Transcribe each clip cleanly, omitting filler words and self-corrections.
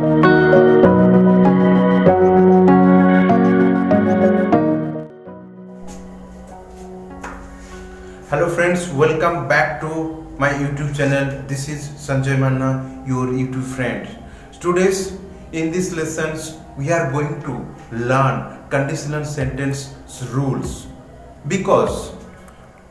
Hello friends, welcome back to my YouTube channel. This is Sanjay Manna, your YouTube friend. Today's in these lessons we are going to learn conditional sentence rules, because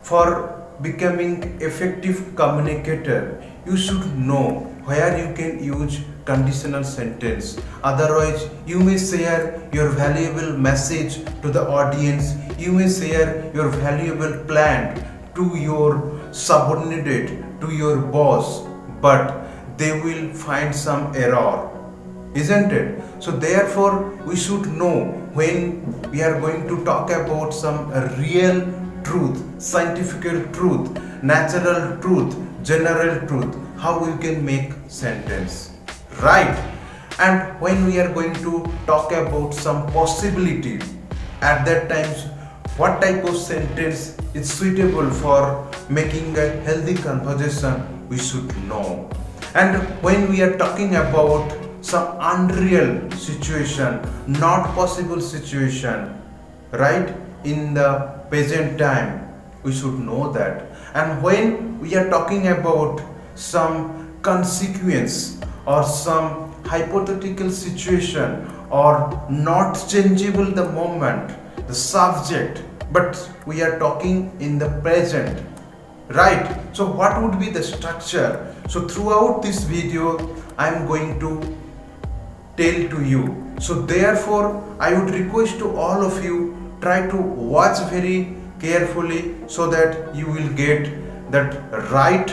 for becoming effective communicator you should know where you can use conditional sentence. Otherwise you may share your valuable message to the audience, you may share your valuable plan to your subordinate, to your boss, but they will find some error, isn't it? So therefore we should know when we are going to talk about some real truth, scientific truth, natural truth, general truth, how we can make sentence, right? And when we are going to talk about some possibility, at that times what type of sentence is suitable for making a healthy conversation, we should know. And when we are talking about some unreal situation, not possible situation, right, in the present time, we should know that. And when we are talking about some consequence or some hypothetical situation or not changeable the moment, the subject, but we are talking in the present, right? So what would be the structure? So throughout this video I am going to tell to you. So therefore I would request to all of you, try to watch very carefully so that you will get that right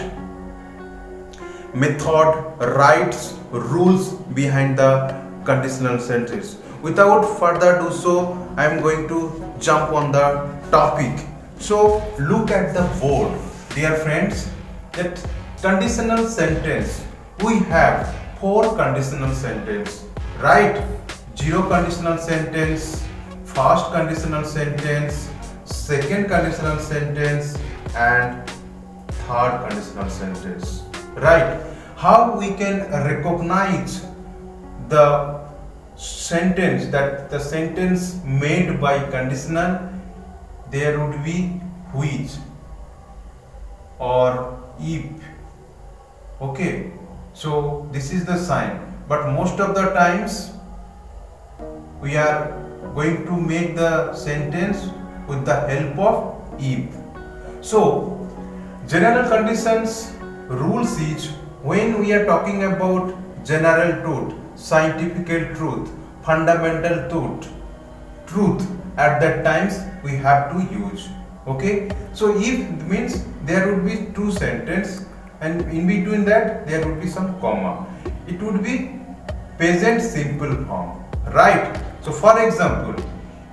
method, right rules behind the conditional sentence. Without further ado, so I am going to jump on the topic. So look at the board, dear friends, that conditional sentence, we have 4 conditional sentence, right? Zero conditional sentence, first conditional sentence, second conditional sentence, and third conditional sentence, right? How we can recognize the sentence, that the sentence made by conditional, there would be which or if. Okay, so this is the sign, but most of the times we are going to make the sentence with the help of if. So general conditions rules is when we are talking about general truth, scientific truth, fundamental truth, at that times we have to use. Okay, so if means there would be 2 sentences and in between that there would be some comma, it would be present simple form, right? So for example,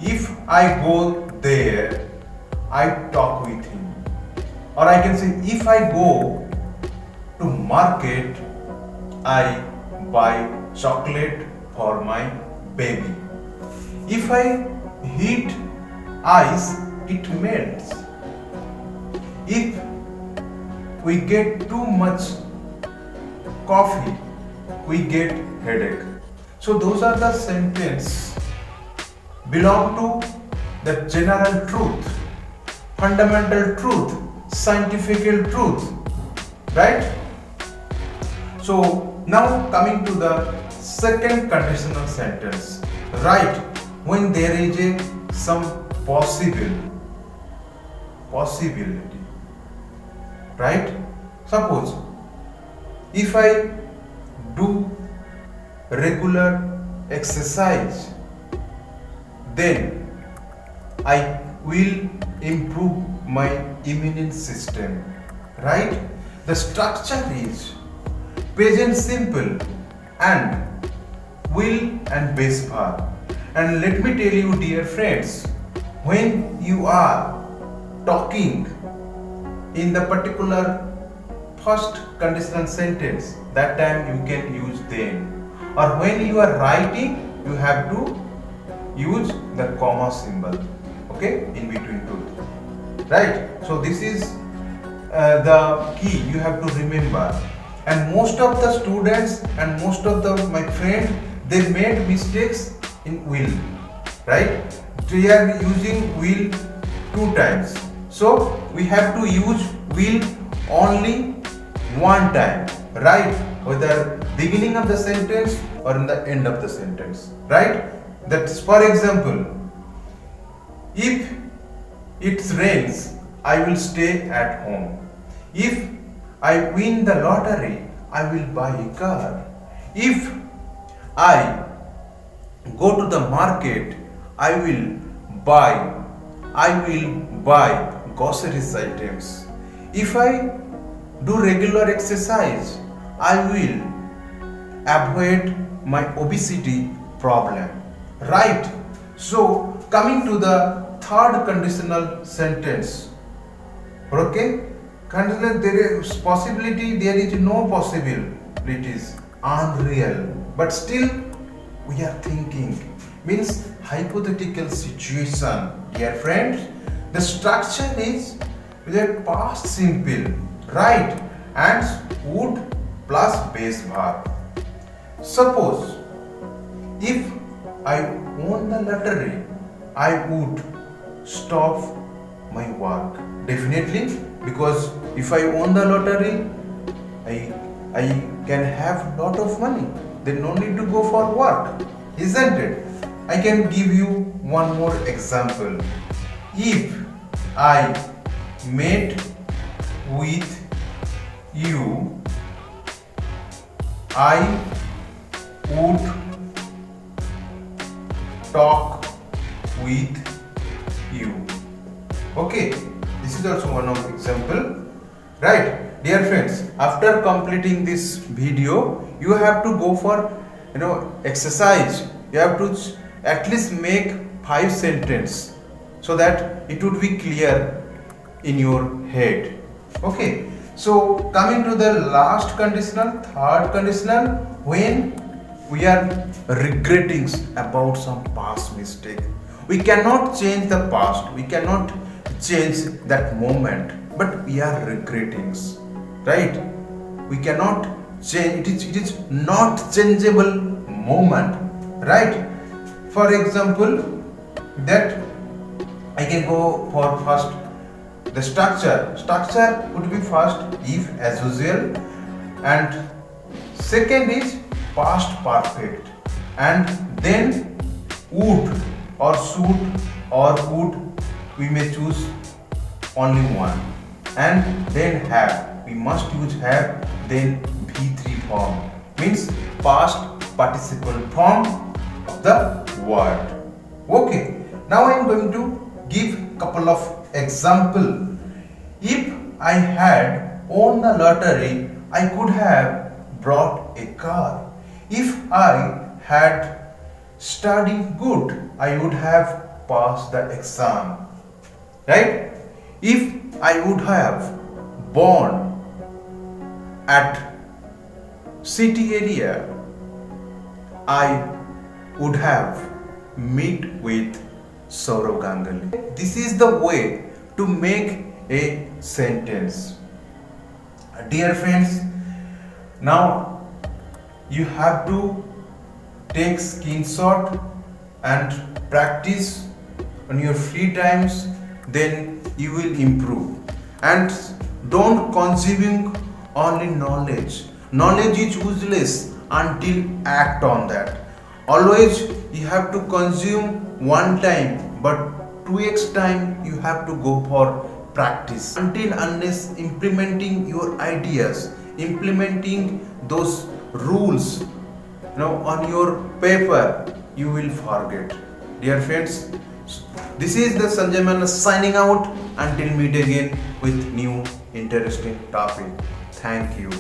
if I go there, I talk with him, or I can say if I go to market, I buy chocolate for my baby. If I heat ice, it melts. If we get too much coffee, we get headache. So those are the sentences belong to the general truth, fundamental truth, scientific truth, right? So now coming to the second conditional sentence, right? When there is some possibility, right? Suppose if I do regular exercise, then I will improve my immune system, right? The structure is present simple and will and base verb. And let me tell you, dear friends, when you are talking in the particular first conditional sentence, that time you can use then, or when you are writing you have to use the comma symbol, okay, in between truth, right? So this is the key you have to remember. and most of the students and most of the my friends, they made mistakes in will, right? They are using will two times, so we have to use will only one time, right? Whether beginning of the sentence or in the end of the sentence, right? That's, for example, if it rains, I will stay at home. If I win the lottery, I will buy a car. If I go to the market, I will buy groceries items. If I do regular exercise, I will avoid my obesity problem, right? So coming to the third conditional sentence, okay, conditional, there is possibility, there is no possibilities, unreal, but still we are thinking, means hypothetical situation. Dear friends, the structure is with a past simple, right, and would plus base verb. Suppose if I won the lottery, I would stop my work. Definitely, because if I won the lottery, I can have lot of money. Then no need to go for work, isn't it? I can give you one more example. If I met with you, I would talk with you. Okay, this is also one of example, right? Dear friends, after completing this video, you have to go for exercise. You have to at least make 5 sentences so that it would be clear in your head. Okay, so coming to the last conditional, third conditional, when we are regretting about some past mistake. We cannot change the past, we cannot change that moment, but we are regretting, right? We cannot change, it is not changeable moment, right? For example, that I can go for first the structure would be first if as usual, and second is past perfect, and then would or should or would, we may choose only one, and then have, we must use have, then V3 form, means past participle form of the word. Okay, now I am going to give couple of example. If I had won the lottery, I could have brought a car. If I had studied good, I would have passed the exam, right? If I would have born at city area, I would have met with Saurav Ganguly. This is the way to make a sentence. Dear friends, now you have to take screenshot and practice on your free times, then you will improve. And don't consuming only knowledge. Knowledge is useless until act on that. Always you have to consume one time, but 2x time you have to go for practice. Until unless implementing your ideas, implementing those rules on your paper, you will forget. Dear friends, this is the Sanjay Manna signing out. Until meet again with new interesting topic. Thank you.